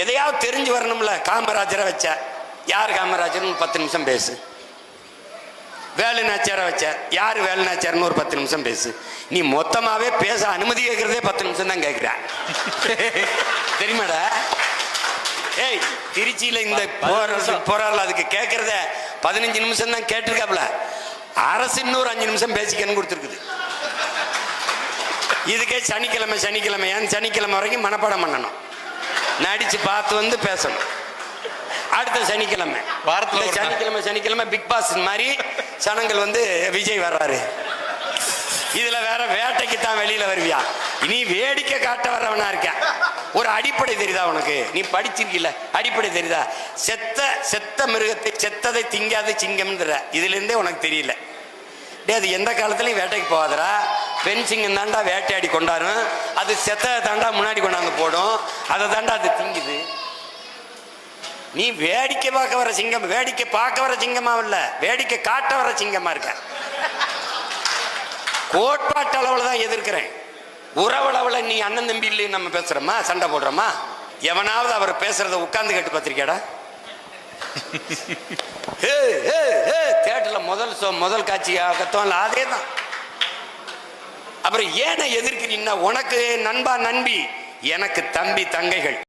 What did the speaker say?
எதையாவது தெரிஞ்சு வரணும்ல. காமராஜரை வச்ச, யார் காமராஜர் 10 நிமிஷம் பேசு. வேலுநாச்சியாரை வச்ச, யார் வேலுநாச்சியார்னு ஒரு 10 நிமிஷம் பேசு. நீ மொத்தமாவே பேச அனுமதி கேட்கறதே 10 நிமிஷம் தான் கேட்கிற. தெரியுமாடா? ஏய், திருச்சியில இந்த போராடல அதுக்கு கேட்கறத 15 நிமிஷம் தான் கேட்டிருக்காப்ல. அரசு இன்னொரு 5 நிமிஷம் பேசிக்கன்னு கொடுத்துருக்குது. இதுக்கே சனிக்கிழமை சனிக்கிழமை வரைக்கும் மனப்பாடம் பண்ணணும், நடிச்சு பார்த்து வந்து பேசணும். அடுத்த சனிக்கிழமை சனிக்கிழமை பிக் பாஸ் மாதிரி சனங்கள் வந்து விஜய் வர்றாரு. இதுல வேற வேட்டைக்கு தான் வெளியில வருவியா? நீ வேடிக்கை காட்ட வர்றவனா இருக்க. ஒரு அடிப்படை தெரியுதா உனக்கு? நீ படிச்சிருக்கீல, அடிப்படை தெரியுதா? செத்த மிருகத்தை செத்ததை திங்காத சிங்கம்ன்ற இதுல இருந்தே உனக்கு தெரியல. அது எந்த காலத்துலயும் வேட்டைக்கு போகாதரா. பெண் சிங்கம் தாண்டா வேட்டையாடி கொண்டாடும், அது செத்த தாண்டா முன்னாடி கொண்டாந்து போடும், அதை தாண்டா அது திங்குது. நீ வேடிக்கை பார்க்க வர சிங்கம், வேடிக்கை பார்க்க வர சிங்கமா இல்ல, வேடிக்கை காட்ட வர சிங்கமா இருக்க. கோட்பாட்டு அளவுல தான் எதிர்க்கிறேன். உறவளவுல நீ அண்ணன் தம்பி இல்லைன்னு நம்ம பேசுறோமா, சண்டை போடுறோமா? எவனாவது அவர் பேசுறத உட்கார்ந்து கேட்டு பார்த்திருக்கியாடா? தியேட்டர்ல முதல் காட்சி கத்தோம்ல, அதே தான். அப்புறம் ஏன எதிர்க்கிறீங்கன்னா, உனக்கு நண்பா நண்பி, எனக்கு தம்பி தங்கைகள்.